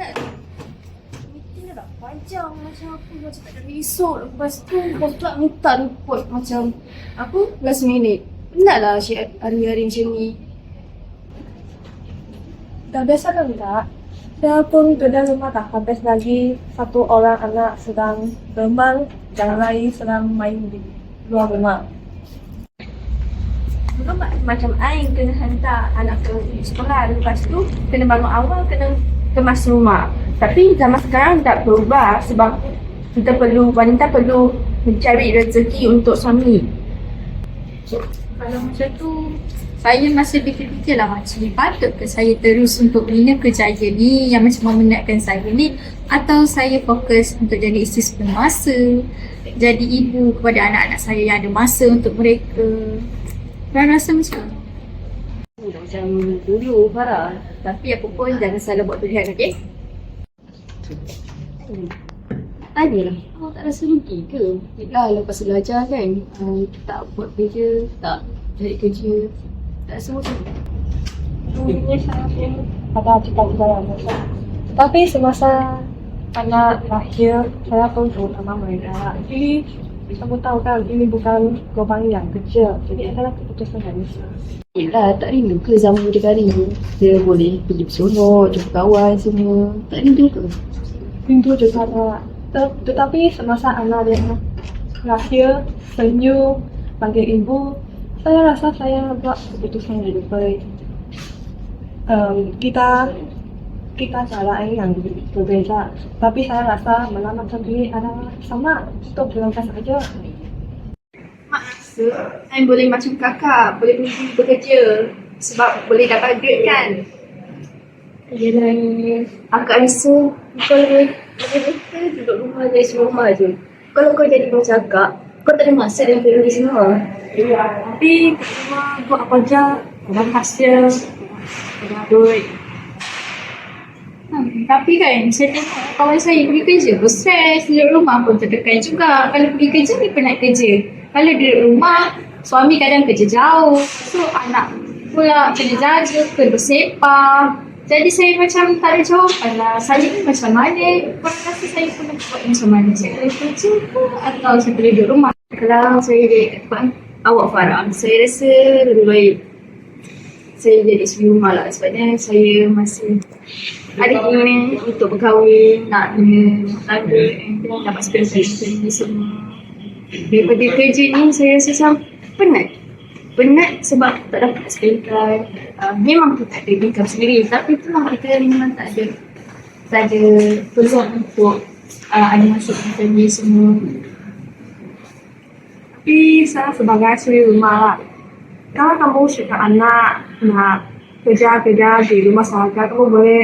penat. Meeting dah panjang macam aku macam tak ada risau. Lepas tu bos pula minta report macam last minute. Penatlah hari-hari macam ni. Dah biasa kan tak? Saya pun kerja rumah tak habis lagi satu orang anak sedang bermain, yang lain sedang main di luar rumah. Bukan macam Ain kena hantar anak ke sekolah. Lepas tu kena bangun awal, kena kemas rumah. Tapi zaman sekarang tak berubah sebab wanita perlu mencari rezeki untuk suami. So, kalau macam tu, saya masih fikir-fikirlah macam patut ke saya terus untuk bina kerjaya ni yang macam memenatkan saya ni, atau saya fokus untuk jadi isteri sepenuh masa, jadi ibu kepada anak-anak saya yang ada masa untuk mereka. Dan rasa macam macam dulu Farah. Tapi apa pun jangan salah buat pilihan, okey? Tanyalah, awak tak rasa rugi ke? Yelah, lepas belajar kan, tak buat kerja, tak cari kerja, tak rasa macam tu. Dulunya saya pun ada cita-cita yang besar. Tetapi semasa anak lahir, saya pun terutama mereka. Jadi, kamu tahu kan, ini bukan lubang yang kecil. Jadi adalah keputusan yang besar. Yelah, tak rindu ke zaman berdekari? Dia boleh pergi bersolok, jumpa kawan semua. Tak rindu ke? Rindu juga tak. Tetapi semasa anak dia lahir, senyum, panggil ibu, saya rasa saya buat keputusan yang lebih baik. Kita cara yang berbeza, tapi saya rasa menyelamatkan diri adalah sama, untuk berlangkah saja. Mak rasa saya boleh macam kakak, boleh pergi bekerja sebab boleh dapat duit kan. Yelah, akak rasa kau lebih better duduk rumah dari rumah je. Kalau kau jadi macam akak, kau tak ada masa dengan family semua. Tapi kat rumah buat apa je, ada hasil, ada duit. Tapi kan, saya tengok kawan saya pergi kerja pun stres, duduk rumah pun tertekan juga. Kalau pergi kerja, dia penat kerja. Kalau duduk rumah, suami kadang kerja jauh. So, anak pula kena jaga, kena bersepah. Jadi saya macam tak ada jawapan lah. Saya ni macam mana? Korang rasa saya pun nak buat macam mana? Saya boleh kerja ke? Atau saya boleh duduk rumah? Kalau saya jadi tempat awak Farah, saya rasa lebih baik saya jadi isteri rumah lah. Sebabnya saya masih ada keinginan untuk berkahwin, nak kena tangga, and then dapat spend time ni semua. Daripada kerja ni saya rasa macam penat sebab tak dapat spend time. Memang kita tak ada income sendiri, tapi itulah kita memang tak ada peluang untuk ada masa dengan family semua. Tapi saya sebagai isteri rumah lah, kalau kamu suka anak, nak kerja di rumah sahaja, kamu boleh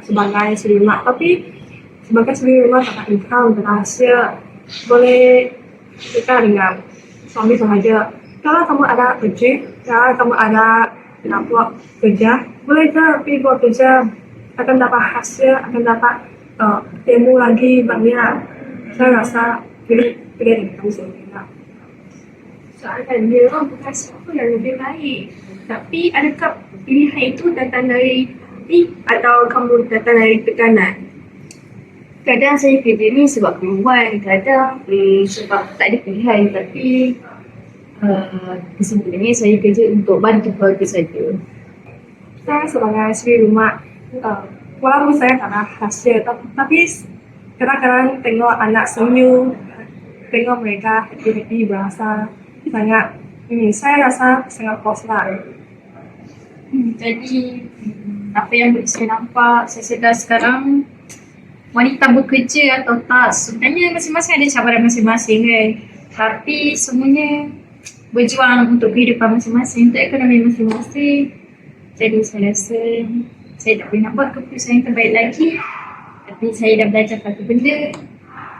sebagai isteri rumah. Tapi sebagai isteri rumah tak ada income, berhasil, boleh kita dengan suami sahaja. Kalau kamu ada kerja, kalau kamu ada nak buat kerja, boleh je pergi buat kerja, akan dapat hasil, akan dapat ilmu lagi banyak. Saya rasa pilih kamu sendiri lah. Soalan dia orang bukan siapa yang lebih baik, tapi adakah pilihan itu datang dari hati atau kamu datang dari tekanan? Kadang saya kerja ni sebab perempuan, kadang sebab tak ada pilihan, tapi kesimpulannya saya kerja untuk bantu keluarga saja. Saya sebagai isteri rumah, walaupun saya tak ada hasil, tapi kadang-kadang tengok anak senyum, tengok mereka happy berasa sangat, saya rasa sangat puas lah. Jadi apa yang saya nampak, saya sedar sekarang wanita bekerja atau tak, sebenarnya masing-masing ada cabaran masing-masing kan. Tapi semuanya berjuang untuk kehidupan masing-masing, untuk ekonomi masing-masing. Jadi saya rasa saya tak boleh nak buat keputusan yang terbaik lagi. Tapi saya dah belajar satu benda,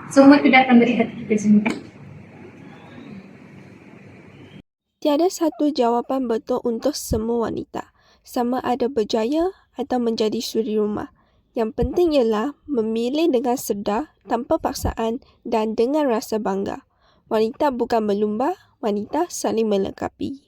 semua itu datang dari hati kita sendiri. Tiada satu jawapan betul untuk semua wanita, sama ada berjaya atau menjadi suri rumah. Yang penting ialah memilih dengan sedar, tanpa paksaan dan dengan rasa bangga. Wanita bukan berlumba, wanita saling melengkapi.